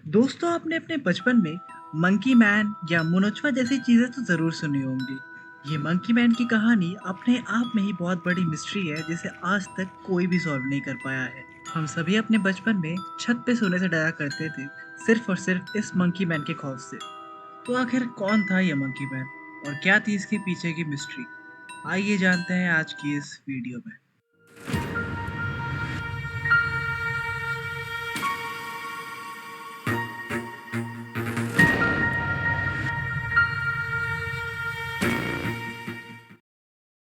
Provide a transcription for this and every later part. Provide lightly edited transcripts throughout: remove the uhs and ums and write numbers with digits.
दोस्तों आपने अपने बचपन में मंकी मैन या मोनोचवा जैसी चीजें तो जरूर सुनी होंगी। ये मंकी मैन की कहानी अपने आप में ही बहुत बड़ी मिस्ट्री है जिसे आज तक कोई भी सॉल्व नहीं कर पाया है। हम सभी अपने बचपन में छत पे सोने से डरा करते थे, सिर्फ और सिर्फ इस मंकी मैन के खौफ से। तो आखिर कौन था ये मंकी मैन और क्या थी इसके पीछे की मिस्ट्री? आइए जानते हैं आज की इस वीडियो में।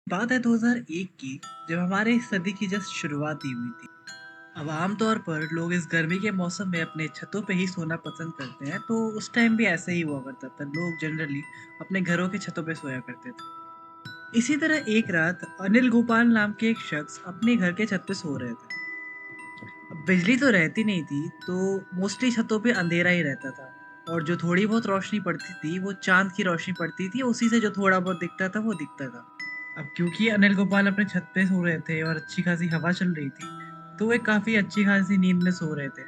बात है 2001 की, जब हमारे इस सदी की जस्ट शुरुआत ही हुई थी। अब आमतौर पर लोग इस गर्मी के मौसम में अपने छतों पे ही सोना पसंद करते हैं, तो उस टाइम भी ऐसे ही हुआ करता था। लोग जनरली अपने घरों के छतों पे सोया करते थे। इसी तरह एक रात अनिल गोपाल नाम के एक शख्स अपने घर के छत पे सो रहे थे। अब बिजली तो रहती नहीं थी, तो मोस्टली छतों पे अंधेरा ही रहता था। और जो थोड़ी बहुत रोशनी पड़ती थी वो चांद की रोशनी पड़ती थी, उसी से जो थोड़ा बहुत दिखता था वो दिखता था। अब क्योंकि अनिल गोपाल अपने छत पे सो रहे थे और अच्छी खासी हवा चल रही थी, तो वे काफ़ी अच्छी खासी नींद में सो रहे थे।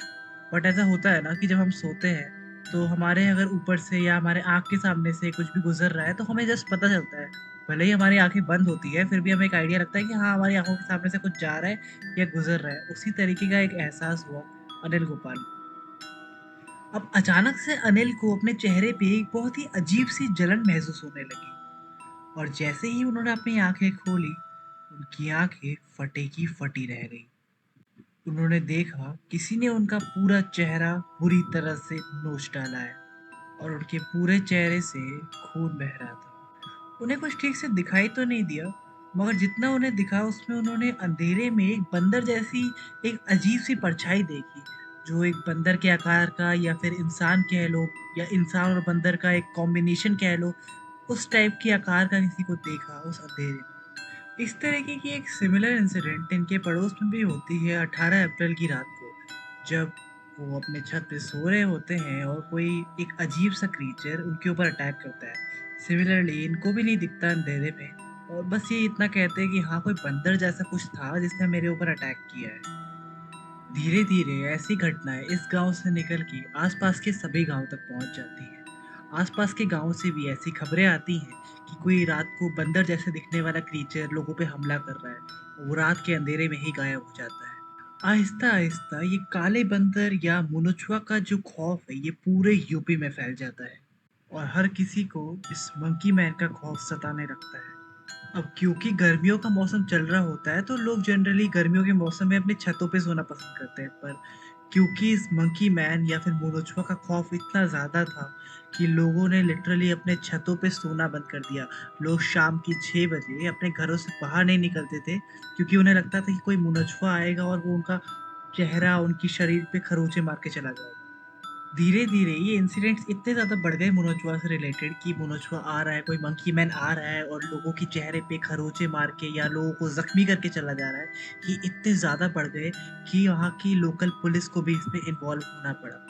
बट ऐसा होता है ना कि जब हम सोते हैं, तो हमारे अगर ऊपर से या हमारे आँख के सामने से कुछ भी गुज़र रहा है, तो हमें जस्ट पता चलता है। भले ही हमारी आँखें बंद होती है, फिर भी हमें एक आइडिया लगता है कि हाँ, हमारी आँखों के सामने से कुछ जा रहा है या गुज़र रहा है। उसी तरीके का एक एहसास हुआ अनिल गोपाल को। अब अचानक से अनिल को अपने चेहरे पे एक बहुत ही अजीब-सी जलन महसूस होने लगी। और जैसे ही उन्होंने अपनी आंखें खोली, उनकी आंखें फटे की फटी रह गई। उन्होंने देखा किसी ने उनका पूरा चेहरा बुरी तरह से नोच डाला है और उनके पूरे चेहरे से खून बह रहा था। उन्हें कुछ ठीक से दिखाई तो नहीं दिया, मगर जितना उन्हें दिखा उसमें उन्होंने अंधेरे में एक बंदर जैसी एक अजीब सी परछाई देखी, जो एक बंदर के आकार का या फिर इंसान कह लो, या इंसान और बंदर का एक कॉम्बिनेशन कह लो। उस टाइप के आकार का किसी को देखा उस अंधेरे में। इस तरीके की एक सिमिलर इंसिडेंट इनके पड़ोस में भी होती है 18 अप्रैल की रात को, जब वो अपने छत पे सो रहे होते हैं और कोई एक अजीब सा क्रीचर उनके ऊपर अटैक करता है। सिमिलरली इनको भी नहीं दिखता अंधेरे में, और बस ये इतना कहते हैं कि हाँ, कोई बंदर जैसा कुछ था जिसने मेरे ऊपर अटैक किया है। धीरे धीरे ऐसी घटनाएं इस गांव से निकल के आसपास के सभी गांव तक पहुंच जाती हैं। आसपास के गांव से भी ऐसी खबरें आती हैं कि कोई रात को बंदर जैसे दिखने वाला क्रीचर लोगों पे हमला कर रहा है। वो रात के अंधेरे में ही गायब हो जाता है। आहिस्ता आहिस्ता ये काले बंदर या मुनुचुआ का जो खौफ है, ये पूरे यूपी में फैल जाता है और हर किसी को इस मंकी मैन का खौफ सताने लगता है। अब क्योंकि गर्मियों का मौसम चल रहा होता है, तो लोग जनरली गर्मियों के मौसम में अपनी छतों पे सोना पसंद करते हैं। पर क्योंकि इस मंकी मैन या फिर मोनोचुआ का खौफ इतना ज़्यादा था कि लोगों ने लिटरली अपने छतों पे सोना बंद कर दिया। लोग शाम की 6 बजे अपने घरों से बाहर नहीं निकलते थे, क्योंकि उन्हें लगता था कि कोई मोनोचुआ आएगा और वो उनका चेहरा, उनकी शरीर पे खरोंचे मार के चला जाएगा। धीरे-धीरे ये इंसिडेंट्स इतने ज़्यादा बढ़ गए मोनोचुआ से रिलेटेड कि मोनोचुआ आ रहा है, कोई मंकी मैन आ रहा है और लोगों के चेहरे पे खरोंचे मार के या लोगों को ज़ख्मी करके चला जा रहा है, कि इतने ज़्यादा बढ़ गए कि वहाँ की लोकल पुलिस को भी इसमें इन्वॉल्व होना पड़ा।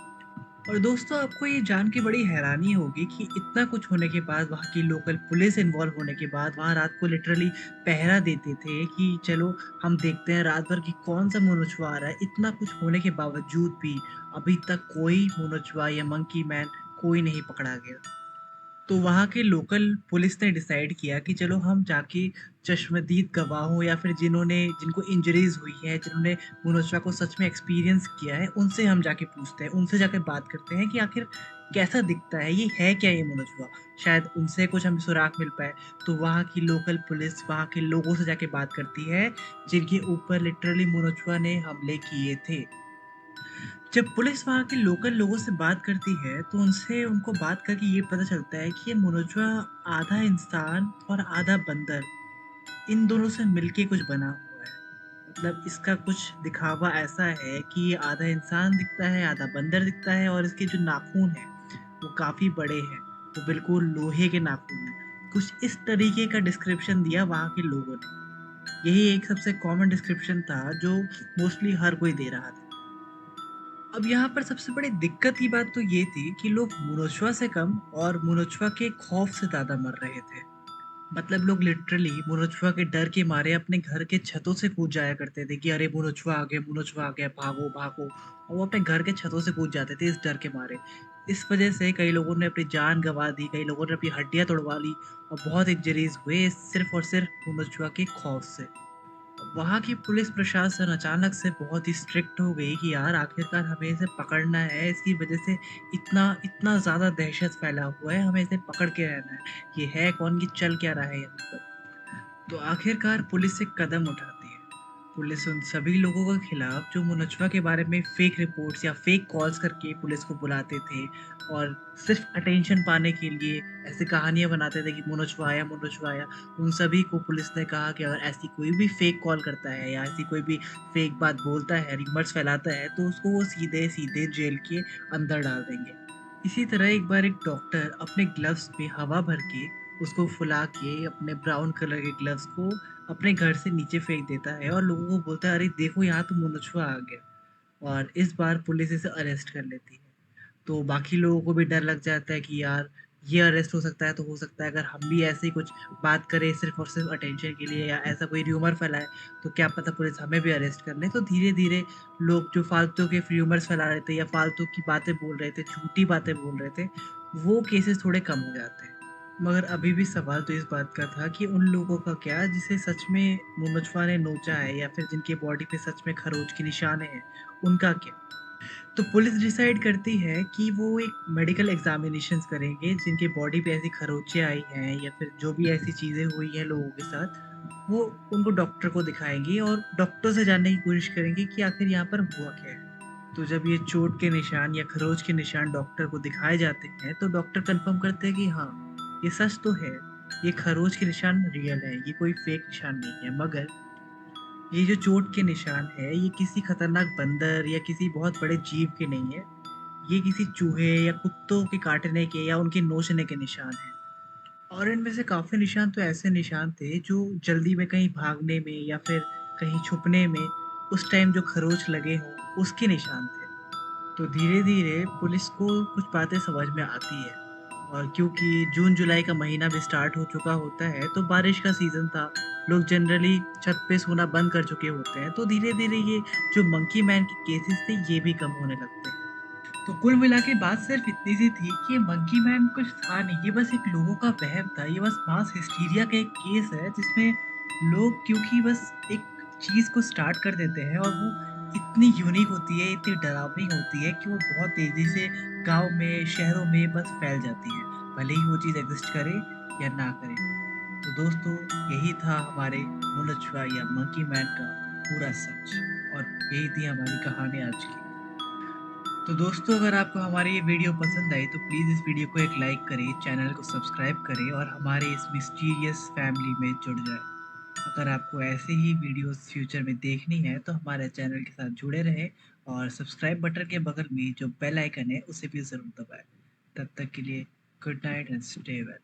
और दोस्तों आपको ये जान के बड़ी हैरानी होगी कि इतना कुछ होने के बाद, वहाँ की लोकल पुलिस इन्वॉल्व होने के बाद, वहाँ रात को लिटरली पहरा देते थे कि चलो हम देखते हैं रात भर कि कौन सा मोनोचुआ आ रहा है। इतना कुछ होने के बावजूद भी अभी तक कोई मोनोचुआ या मंकी मैन कोई नहीं पकड़ा गया। तो वहाँ के लोकल पुलिस ने डिसाइड किया कि चलो हम जाके चश्मदीद गवाहों या फिर जिनको इंजरीज हुई है, जिन्होंने मुनोस्वा को सच में एक्सपीरियंस किया है, उनसे हम जाके पूछते हैं, उनसे जाके बात करते हैं कि आखिर कैसा दिखता है, ये है क्या ये मुनोस्वा? शायद उनसे कुछ हमें सुराग मिल पाए। तो वहाँ की लोकल पुलिस वहाँ के लोगों से जाके बात करती है, जिनके ऊपर लिटरली मुनोचुआ ने हमले किए थे। जब पुलिस वहाँ के लोकल लोगों से बात करती है, तो उनसे उनको बात करके ये पता चलता है कि ये मुनोचुआ आधा इंसान और आधा बंदर, इन दोनों से मिलके कुछ बना हुआ है। मतलब इसका कुछ दिखावा ऐसा है कि ये आधा इंसान दिखता है, आधा बंदर दिखता है, और इसके जो नाखून हैं, वो काफ़ी बड़े हैं। वो बिल्कुल लोहे के नाखून हैं। कुछ इस तरीके का डिस्क्रिप्शन दिया वहाँ के लोगों ने। यही एक सबसे कॉमन डिस्क्रिप्शन था जो मोस्टली हर कोई दे रहा था। अब यहाँ पर सबसे बड़ी दिक्कत की बात तो ये थी कि लोग मुनोचुआ से कम और मुनोचुआ के खौफ से ज़्यादा मर रहे थे। मतलब लोग लिटरली मुनचुआ के डर के मारे अपने घर के छतों से कूद जाया करते थे कि अरे मुनचुआ आ गया, भागो, भागो। और वो अपने घर के छतों से कूद जाते थे इस डर के मारे। इस वजह से कई लोगों ने अपनी जान गँवा दी, कई लोगों ने अपनी हड्डियाँ तुड़वा ली और बहुत इंजरीज़ हुए सिर्फ़ और सिर्फ़ मुनचुआ के खौफ से। वहाँ की पुलिस प्रशासन अचानक से बहुत ही स्ट्रिक्ट हो गई कि यार आखिरकार हमें इसे पकड़ना है, इसकी वजह से इतना इतना ज़्यादा दहशत फैला हुआ है, हमें इसे पकड़ के रहना है। ये है कौन? ये चल क्या रहा है यहाँ पर? तो आखिरकार पुलिस एक कदम उठाती है। पुलिस उन सभी लोगों के खिलाफ जो मुनचवा के बारे में फेक रिपोर्ट्स या फेक कॉल्स करके पुलिस को बुलाते थे और सिर्फ अटेंशन पाने के लिए ऐसी कहानियाँ बनाते थे कि मुनचवा आया। उन सभी को पुलिस ने कहा कि अगर ऐसी कोई भी फेक कॉल करता है या ऐसी कोई भी फेक बात बोलता है, रिमर्स फैलाता है तो उसको वो सीधे-सीधे जेल के अंदर डाल देंगे। इसी तरह एक बार एक डॉक्टर अपने ग्लव्स में हवा भर के उसको फुला के अपने ब्राउन कलर के ग्लव्स को अपने घर से नीचे फेंक देता है और लोगों को बोलता है, अरे देखो यहाँ तो मुनछुआ आ गया। और इस बार पुलिस इसे अरेस्ट कर लेती है। तो बाकी लोगों को भी डर लग जाता है कि यार ये अरेस्ट हो सकता है तो हो सकता है अगर हम भी ऐसे ही कुछ बात करें सिर्फ और सिर्फ अटेंशन के लिए या ऐसा कोई र्यूमर फैलाए तो क्या पता पुलिस हमें भी अरेस्ट कर ले। तो धीरे धीरे लोग जो फालतू के र्यूमर्स फैला रहे थे या फालतू की बातें बोल रहे थे, झूठी बातें बोल रहे थे, वो केसेस थोड़े कम हो जाते हैं। मगर अभी भी सवाल तो इस बात का था कि उन लोगों का क्या जिसे सच में मुनमुचवा ने नोचा है या फिर जिनके बॉडी पे सच में खरोच के निशाने हैं, उनका क्या? तो पुलिस डिसाइड करती है कि वो एक मेडिकल एग्ज़ामिनेशंस करेंगे, जिनके बॉडी पे ऐसी खरोंचें आई हैं या फिर जो भी ऐसी चीज़ें हुई हैं लोगों के साथ, वो उनको डॉक्टर को दिखाएँगे और डॉक्टर से जानने की कोशिश करेंगे कि आखिर यहाँ पर हुआ क्या है। तो जब ये चोट के निशान या खरोच के निशान डॉक्टर को दिखाए जाते हैं, तो डॉक्टर कन्फर्म करते हैं कि हाँ, ये सच तो है, ये खरोच के निशान रियल है, ये कोई फेक निशान नहीं है। मगर ये जो चोट के निशान है, ये किसी खतरनाक बंदर या किसी बहुत बड़े जीव के नहीं है। ये किसी चूहे या कुत्तों के काटने के या उनके नोचने के निशान हैं। और इनमें से काफ़ी निशान तो ऐसे निशान थे जो जल्दी में कहीं भागने में या फिर कहीं छुपने में उस टाइम जो खरोच लगे हों, उसके निशान थे। तो धीरे-धीरे पुलिस को कुछ बातें समझ में आती है और क्योंकि जून-जुलाई का महीना भी स्टार्ट हो चुका होता है, तो बारिश का सीज़न था। लोग जनरली छत पे सोना बंद कर चुके होते हैं, तो धीरे-धीरे ये जो मंकी मैन के केसेस थे, ये भी कम होने लगते हैं। तो कुल मिला के बात सिर्फ इतनी सी थी कि ये मंकी मैन कुछ था नहीं, ये बस एक लोगों का वहम था, ये बस मास हिस्टीरिया का एक केस है जिसमें लोग क्योंकि बस एक चीज़ को स्टार्ट कर देते हैं और वो इतनी यूनिक होती है, इतनी डरावनी होती है कि वो बहुत तेज़ी से गाँव में, शहरों में बस फैल जाती है, भले ही वो चीज़ एग्ज़िस्ट करे या ना करे। तो दोस्तों यही था हमारे मुनच्वा या मंकी मैन का पूरा सच और यही थी हमारी कहानी आज की। तो दोस्तों अगर आपको हमारी ये वीडियो पसंद आई तो प्लीज़ इस वीडियो को एक लाइक करें, चैनल को सब्सक्राइब करें और हमारे इस मिस्टीरियस फैमिली में जुड़ जाएँ। अगर आपको ऐसे ही वीडियोस फ्यूचर में देखनी है तो हमारे चैनल के साथ जुड़े रहें और सब्सक्राइब बटन के बगल में जो बेल आइकन है उसे भी ज़रूर दबाएँ। तब तक के लिए good night and stay well.